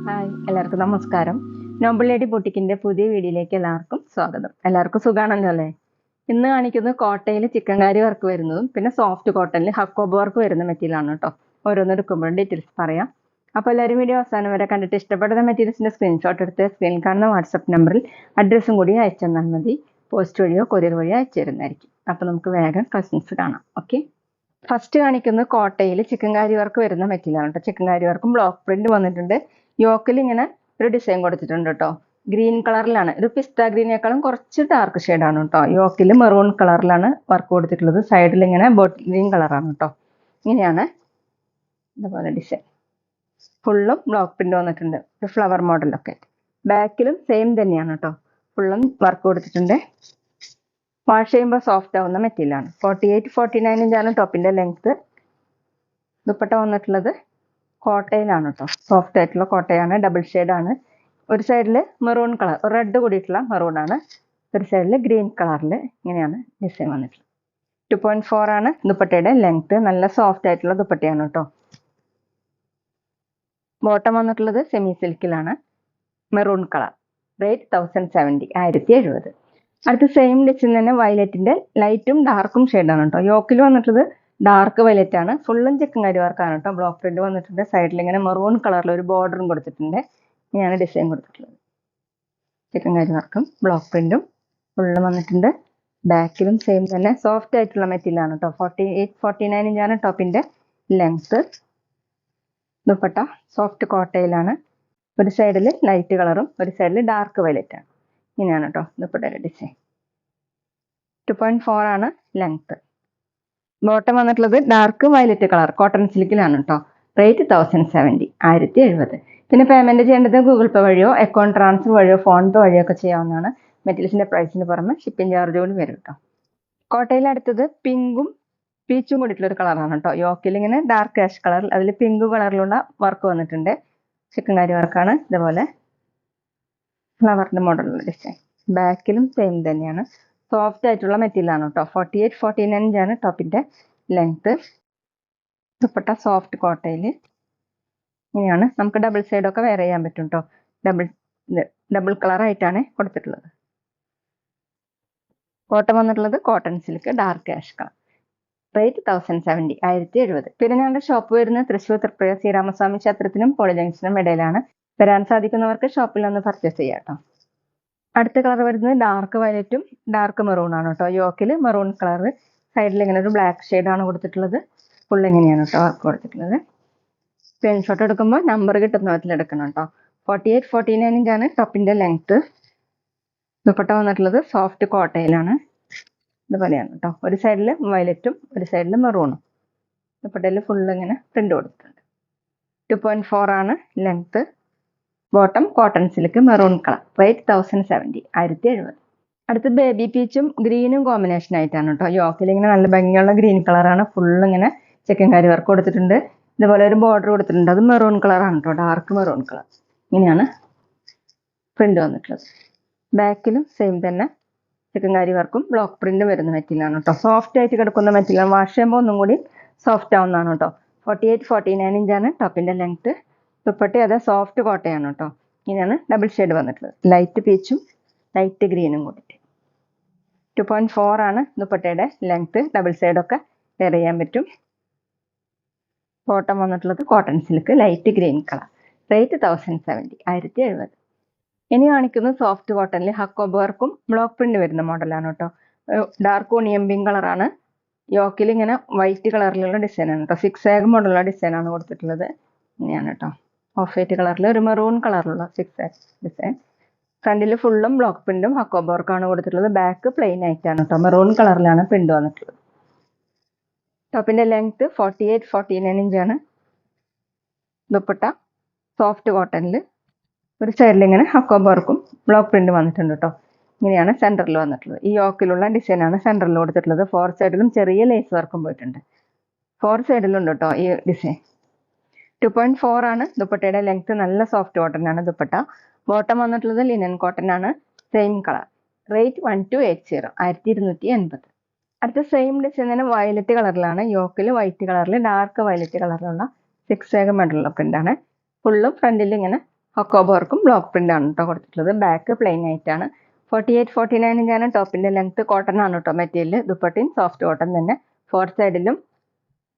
Hi, എല്ലാവർക്കും നമസ്കാരം. Noble lady ബൊട്ടിക്കിന്റെ പുതിയ വീഡിയോയിലേക്ക് എല്ലാവർക്കും സ്വാഗതം. എല്ലാവർക്കും സുഖാണല്ലോ അല്ലേ? ഇന്ന് കാണിക്കുന്നത് കോട്ടയിൽ ചിക്കൻകാരി വർക്ക് വരുന്നതും പിന്നെ സോഫ്റ്റ് കോട്ടണിൽ ഹക്കോബ് വർക്ക് വരുന്ന മെറ്റീരിയലാണ് കേട്ടോ. ഓരോന്നെടുക്കുമ്പോഴും ഡീറ്റെയിൽസ് പറയാം. അപ്പോൾ എല്ലാവരും വീഡിയോ അവസാനം വരെ കണ്ടിട്ട് ഇഷ്ടപ്പെടുന്ന മെറ്റീരിയൽസിന്റെ സ്ക്രീൻഷോട്ട് എടുത്ത് സ്ക്രീനിൽ കാണുന്ന വാട്സപ്പ് നമ്പറിൽ അഡ്രസ്സും കൂടി അയച്ചു തന്നാൽ മതി. പോസ്റ്റ് വഴിയോ കൊറിയർ വഴിയോ അയച്ചു തരുന്നതായിരിക്കും. അപ്പോൾ നമുക്ക് വേഗം കളക്ഷൻസ് കാണാം. ഓക്കെ, ഫസ്റ്റ് കാണിക്കുന്നത് കോട്ടയിൽ ചിക്കൻകാരി വർക്ക് വരുന്ന മെറ്റീരിയലാണ് കേട്ടോ. ചിക്കൻകാരി വർക്കും ബ്ലോക്ക് പ്രിന്റ് വന്നിട്ടുണ്ട്. യോക്കിൽ ഇങ്ങനെ ഒരു ഡിസൈൻ കൊടുത്തിട്ടുണ്ട് കേട്ടോ. ഗ്രീൻ കളറിലാണ്, ഒരു പിസ്ത ഗ്രീനേക്കാളും കുറച്ച് ഡാർക്ക് ഷെയ്ഡാണ് കേട്ടോ. യോക്കിൽ മെറൂൺ കളറിലാണ് വർക്ക് കൊടുത്തിട്ടുള്ളത്. സൈഡിൽ ഇങ്ങനെ ബോട്ടിൽ ഗ്രീൻ കളറാണ് കേട്ടോ. ഇങ്ങനെയാണ് ഇതുപോലെ ഡിസൈൻ. ഫുള്ളും ബ്ലോക്ക് പ്രിന്റ് വന്നിട്ടുണ്ട്, ഒരു ഫ്ലവർ മോഡലൊക്കെ. ബാക്കിലും സെയിം തന്നെയാണ് കേട്ടോ. ഫുള്ളും വർക്ക് കൊടുത്തിട്ടുണ്ട്. വാഷ് ചെയ്യുമ്പോൾ സോഫ്റ്റ് ആവുന്ന മെറ്റീരിയലാണ്. 48-49 ഇഞ്ചാണ് ടോപ്പിന്റെ ലെങ്ത്. ദുപ്പട്ട വന്നിട്ടുള്ളത് കോട്ടയിലാണ് കേട്ടോ. സോഫ്റ്റ് ആയിട്ടുള്ള കോട്ടയാണ്, ഡബിൾ ഷെയ്ഡാണ്. ഒരു സൈഡിൽ മെറൂൺ കളർ, റെഡ് കൂടിയിട്ടുള്ള മെറൂൺ ആണ്. ഒരു സൈഡിൽ ഗ്രീൻ കളറിൽ ഇങ്ങനെയാണ് ഡിസൈൻ വന്നിട്ടുള്ളത്. 2.4 ആണ് ദുപ്പട്ടയുടെ ലെങ്ത്. നല്ല സോഫ്റ്റ് ആയിട്ടുള്ള ദുപ്പട്ടയാണ് കേട്ടോ. ബോട്ടം വന്നിട്ടുള്ളത് സെമി സിൽക്കിലാണ്, മെറൂൺ കളർ. റേറ്റ് 1070, 1070. അടുത്ത സെയിം ഡിസൈൻ തന്നെ വയലറ്റിന്റെ ലൈറ്റും ഡാർക്കും ഷെയ്ഡാണ് കേട്ടോ. യോക്കിൽ വന്നിട്ടുള്ളത് ഡാർക്ക് വയലറ്റ് ആണ്. ഫുള്ളും ചിക്കൻകാരി വർക്കാണ് കേട്ടോ. ബ്ലോക്ക് പ്രിന്റ് വന്നിട്ടുണ്ട്. സൈഡിൽ ഇങ്ങനെ മെറൂൺ കളറിൽ ഒരു ബോർഡറും കൊടുത്തിട്ടുണ്ട്. ഇങ്ങനെയാണ് ഡിസൈൻ കൊടുത്തിട്ടുള്ളത്. ചിക്കൻകാരി വർക്കും ബ്ലോക്ക് പ്രിന്റും ഫുള്ളും വന്നിട്ടുണ്ട്. ബാക്കിലും സെയിം തന്നെ സോഫ്റ്റ് ആയിട്ടുള്ള മെറ്റീരിയൽ ആണ് കേട്ടോ. 48-49 ഇഞ്ചാണ് ടോപ്പിന്റെ ലെങ്ത്. ദുപ്പട്ട സോഫ്റ്റ് കോട്ടയിലാണ്. ഒരു സൈഡിൽ ലൈറ്റ് കളറും ഒരു സൈഡിൽ ഡാർക്ക് വയലറ്റ് ആണ്. ഇങ്ങനെയാണ് കേട്ടോ ദുപ്പട്ടയുടെ ഡിസൈൻ. 2.4 ആണ് ലെങ്ത്. ബോട്ടം വന്നിട്ടുള്ളത് ഡാർക്ക് വയലറ്റ് കളർ കോട്ടൺ സിൽക്കിലാണ് കേട്ടോ. റേറ്റ് 1070, 1070. പിന്നെ പേയ്മെന്റ് ചെയ്യേണ്ടത് ഗൂഗിൾ പേ വഴിയോ അക്കൗണ്ട് ട്രാൻസ്ഫർ വഴിയോ ഫോൺ പേ വഴിയോ ഒക്കെ ചെയ്യാവുന്നതാണ്. മെറ്റീരിയൽസിന്റെ പ്രൈസിന് പുറമെ ഷിപ്പിംഗ് ചാർജ് കൂടി വരും കേട്ടോ. കോട്ടയിൽ അടുത്തത് പിങ്കും പീച്ചും കൂടിയിട്ടുള്ള ഒരു കളറാണ് കേട്ടോ. യോക്കിൽ ഇങ്ങനെ ഡാർക്ക് ആഷ് കളറിൽ അതിൽ പിങ്ക് കളറിലുള്ള വർക്ക് വന്നിട്ടുണ്ട്. ചിക്കൻകാരി വർക്കാണ്. ഇതുപോലെ ഫ്ലവറിന്റെ മോഡലുള്ള ഡിസൈൻ. ബാക്കിലും സെയിം തന്നെയാണ്. സോഫ്റ്റ് ആയിട്ടുള്ള മെറ്റീരിയൽ ആണ് കേട്ടോ. 48-49 ഇഞ്ചാണ് ടോപ്പിന്റെ ലെങ്ത്. ദുപ്പട്ട സോഫ്റ്റ് കോട്ടയിൽ ഇങ്ങനെയാണ്. നമുക്ക് ഡബിൾ സൈഡ് ഒക്കെ വെയർ ചെയ്യാൻ പറ്റും കേട്ടോ. ഡബിൾ കളർ ആയിട്ടാണ് കൊടുത്തിട്ടുള്ളത്. ബോട്ടം വന്നിട്ടുള്ളത് cotton silk dark ash colour. Rate 1070, 1070. പിന്നെ ഞങ്ങളുടെ ഷോപ്പ് വരുന്നത് തൃശ്ശൂർ തൃപ്രയ ശ്രീരാമസ്വാമി ക്ഷേത്രത്തിനും പോളി ജംഗ്ഷനും ഇടയിലാണ്. വരാൻ സാധിക്കുന്നവർക്ക് ഷോപ്പിൽ ഒന്ന് പർച്ചേസ് ചെയ്യാം കേട്ടോ. അടുത്ത കളർ വരുന്നത് ഡാർക്ക് വയലറ്റും ഡാർക്ക് മെറൂൺ ആണ് കേട്ടോ. യോക്കിൽ മെറൂൺ കളർ, സൈഡിൽ ഇങ്ങനെ ഒരു ബ്ലാക്ക് ഷെയ്ഡാണ് കൊടുത്തിട്ടുള്ളത്. ഫുൾ ഇങ്ങനെയാണ് കേട്ടോ വർക്ക് കൊടുത്തിട്ടുള്ളത്. സ്ക്രീൻഷോട്ട് എടുക്കുമ്പോൾ നമ്പർ കിട്ടുന്ന വിധത്തിൽ എടുക്കണം കേട്ടോ. 48-49 ഇഞ്ചാണ് ടോപ്പിന്റെ ലെങ്ത്. ദുപ്പട്ട വന്നിട്ടുള്ളത് സോഫ്റ്റ് കോട്ടയിലാണ്. ഇതുപോലെയാണ് കേട്ടോ. ഒരു സൈഡിൽ വയലറ്റും ഒരു സൈഡിൽ മെറൂണും. ദുപ്പട്ടയിൽ ഫുൾ ഇങ്ങനെ പ്രിന്റ് കൊടുത്തിട്ടുണ്ട്. 2.4 ആണ് length. Bottom cotton silk maroon colour. Rate 1070, 1070. അടുത്ത് ബേബി പീച്ചും ഗ്രീനും കോമ്പിനേഷൻ ആയിട്ടാണ് കേട്ടോ. യോക്കിൽ ഇങ്ങനെ നല്ല ഭംഗിയുള്ള ഗ്രീൻ കളറാണ്. ഫുള്ള് ഇങ്ങനെ ചിക്കൻകാരി വർക്ക് കൊടുത്തിട്ടുണ്ട്. ഇതുപോലെ ഒരു ബോർഡർ കൊടുത്തിട്ടുണ്ട്. അത് മെറൂൺ കളറാണ് കേട്ടോ, ഡാർക്ക് മെറൂൺ കളർ. ഇങ്ങനെയാണ് പ്രിന്റ് വന്നിട്ടുള്ളത്. ബാക്കിലും സെയിം തന്നെ ചിക്കൻകാരി വർക്കും ബ്ലോക്ക് പ്രിന്റ് വരുന്ന മെറ്റീരിയലാണ് കേട്ടോ. സോഫ്റ്റ് ആയിട്ട് കിടക്കുന്ന മെറ്റീരിയൽ. വാഷ് ചെയ്യുമ്പോൾ ഒന്നും കൂടി സോഫ്റ്റ് ആവുന്നതാണ് കേട്ടോ. 48-49 ഇഞ്ചാണ് ടോപ്പിന്റെ ലെങ്ത്. ദുപ്പട്ട അതെ സോഫ്റ്റ് കോട്ടയാണ് കേട്ടോ. ഇങ്ങനെയാണ് ഡബിൾ ഷെയ്ഡ് വന്നിട്ടുള്ളത്. ലൈറ്റ് പീച്ചും ലൈറ്റ് ഗ്രീനും കൂടിയിട്ട്. 2.4 ആണ് ദുപ്പട്ടയുടെ ലെങ്ത്. ഡബിൾ സൈഡൊക്കെ വെയർ ചെയ്യാൻ പറ്റും. ബോട്ടം വന്നിട്ടുള്ളത് cotton silk light green colour. Rate 1070, 1070. ഇനി കാണിക്കുന്നത് സോഫ്റ്റ് കോട്ടണിൽ ഹക്കോബ് വർക്കും ബ്ലോക്ക് പ്രിന്റ് വരുന്ന മോഡലാണ് കേട്ടോ. ഡാർക്ക് ഓണിയൻ പിങ്ക് കളറാണ്. യോക്കിൽ ഇങ്ങനെ വൈറ്റ് കളറിലുള്ള ഡിസൈനാണ് കേട്ടോ. 6 ആഗ് മോഡലുള്ള ഡിസൈനാണ് കൊടുത്തിട്ടുള്ളത്. ഇങ്ങനെയാണ് കേട്ടോ. ഓഫ് വൈറ്റ് കളറിൽ ഒരു മെറൂൺ കളറിലുള്ള 6 ആഗ് ഡിസൈൻ. ഫ്രണ്ടിൽ ഫുള്ളും ബ്ലോക്ക് പ്രിന്റും ഹക്കോബ് വർക്കാണ് കൊടുത്തിട്ടുള്ളത്. ബാക്ക് പ്ലെയിൻ ആയിട്ടാണ് കേട്ടോ. മെറൂൺ കളറിലാണ് പ്രിന്റ് വന്നിട്ടുള്ളത്. ടോപ്പിന്റെ ലെങ്ത് 48-49 ഇഞ്ചാണ്. ദുപ്പട്ട സോഫ്റ്റ് കോട്ടണിൽ ഒരു സൈഡിൽ ഇങ്ങനെ ഹക്കോബ് വർക്കും ബ്ലോക്ക് പ്രിന്റ് വന്നിട്ടുണ്ട് കേട്ടോ. ഇങ്ങനെയാണ് സെന്ററിൽ വന്നിട്ടുള്ളത്. ഈ യോക്കിലുള്ള ഡിസൈനാണ് സെന്ററിൽ കൊടുത്തിട്ടുള്ളത്. 4 സൈഡിലും ചെറിയ ലേസ് വർക്കും പോയിട്ടുണ്ട്. 4 സൈഡിലുണ്ട് കേട്ടോ ഈ ഡിസൈൻ. 2.4 ആണ് ദുപ്പട്ടയുടെ ലെങ്ത്. നല്ല സോഫ്റ്റ് കോട്ടൺ ആണ് ദുപ്പട്ട. ബോട്ടം വന്നിട്ടുള്ളത് ലിനൻ കോട്ടൺ ആണ്, സെയിം കളർ. റേറ്റ് 1280, 1280. അടുത്ത സെയിം ഡിസൈൻ തന്നെ വയലറ്റ് കളറിലാണ്. യോക്കിൽ വൈറ്റ് കളറിൽ ഡാർക്ക് വയലറ്റ് കളറിലുള്ള സിക്സ് ആഗ് മോഡലുള്ള പ്രിന്റാണ്. ഫുള്ളും ഫ്രണ്ടിൽ ഇങ്ങനെ ഹൊക്കോബ വർക്കും ബ്ലോക്ക് പ്രിന്റ് ആണ് കേട്ടോ കൊടുത്തിട്ടുള്ളത്. ബാക്ക് പ്ലെയിൻ ആയിട്ടാണ്. 48-49 ഇഞ്ചാണ് ടോപ്പിന്റെ ലെങ്ത്. കോട്ടൺ ആണ് കേട്ടോ മെറ്റീരിയൽ. ദുപ്പട്ടയും സോഫ്റ്റ് കോട്ടൺ തന്നെ. ഫോർ സൈഡിലും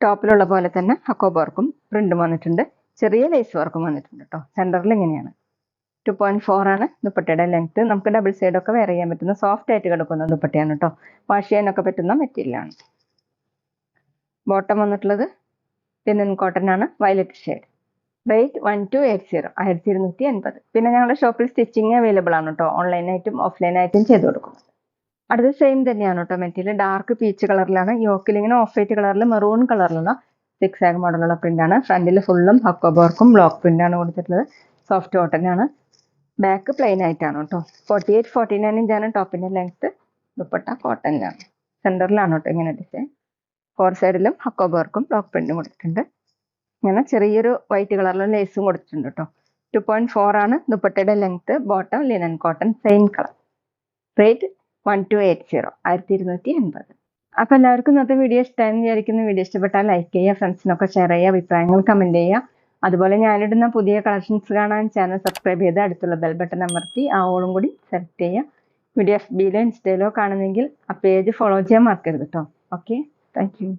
ടോപ്പിലുള്ള പോലെ തന്നെ ഹൊക്കോബ വർക്കും പ്രിന്റും വന്നിട്ടുണ്ട്. ചെറിയ ലേസ് വർക്കും വന്നിട്ടുണ്ട് കേട്ടോ. സെന്ററിൽ ഇങ്ങനെയാണ്. 2.4 ആണ് ദുപ്പട്ടയുടെ ലെങ്ത്. നമുക്ക് ഡബിൾ സൈഡ് ഒക്കെ വെയർ ചെയ്യാൻ പറ്റുന്ന സോഫ്റ്റ് ആയിട്ട് കിടക്കുന്ന ദുപ്പട്ടയാണ് കേട്ടോ. വാഷ് ചെയ്യാനൊക്കെ പറ്റുന്ന മെറ്റീരിയലാണ്. ബോട്ടം വന്നിട്ടുള്ളത് ലിനൻ കോട്ടൺ ആണ്, വയലറ്റ് ഷെയ്ഡ്. റേറ്റ് 1280, 1280. പിന്നെ ഞങ്ങളുടെ ഷോപ്പിൽ സ്റ്റിച്ചിങ് അവൈലബിൾ ആണ് കേട്ടോ. ഓൺലൈനായിട്ടും ഓഫ്ലൈനായിട്ടും ചെയ്ത് കൊടുക്കും. അടുത്ത സെയിം തന്നെയാണ് കേട്ടോ മെറ്റീരിയൽ. ഡാർക്ക് പീച്ച് കളറിലാണ്. യോക്കിൽ ഇങ്ങനെ ഓഫ് വൈറ്റ് കളറിൽ മെറൂൺ കളറിലുള്ള സിക്സ് ആഗ് മോഡലുള്ള പ്രിന്റാണ്. ഫ്രണ്ടിൽ ഫുള്ളും ഹക്കോബ വർക്കും ബ്ലോക്ക് പ്രിന്റാണ് കൊടുത്തിട്ടുള്ളത്. സോഫ്റ്റ് കോട്ടൺ ആണ്. ബാക്ക് പ്ലെയിൻ ആയിട്ടാണ് കേട്ടോ. 48-49 ഇഞ്ചാണ് ടോപ്പിന്റെ ലെങ്ത്. ദുപ്പട്ട കോട്ടണിലാണ്. സെന്ററിലാണ് കേട്ടോ ഇങ്ങനെ ഡിസൈൻ. ഫോർ സൈഡിലും ഹക്കോബ വർക്കും ബ്ലോക്ക് പ്രിന്റും കൊടുത്തിട്ടുണ്ട്. ഇങ്ങനെ ചെറിയൊരു വൈറ്റ് കളറിലുള്ള ലേസും കൊടുത്തിട്ടുണ്ട് കേട്ടോ. 2.4 ആണ് ദുപ്പട്ടയുടെ length. Bottom linen cotton same colour. Rate 1280, 1280. അപ്പോൾ എല്ലാവർക്കും ഇന്നത്തെ വീഡിയോ ഇഷ്ടമായെന്ന് വിചാരിക്കുന്നു. വീഡിയോ ഇഷ്ടപ്പെട്ടാൽ ലൈക്ക് ചെയ്യുക, ഫ്രണ്ട്സിനൊക്കെ ഷെയർ ചെയ്യുക, അഭിപ്രായങ്ങൾ കമന്റ് ചെയ്യുക. അതുപോലെ ഞാനിടുന്ന പുതിയ കളക്ഷൻസ് കാണാൻ ചാനൽ സബ്സ്ക്രൈബ് ചെയ്ത് അടുത്തുള്ള ബെൽ ബട്ടൺ അമർത്തി ആ ഓളും കൂടി സെലക്ട് ചെയ്യുക. വീഡിയോ FBയിലോ ഇൻസ്റ്റയിലോ കാണുന്നെങ്കിൽ ആ പേജ് ഫോളോ ചെയ്യാൻ മറക്കരുത് കേട്ടോ. Okay, thank you.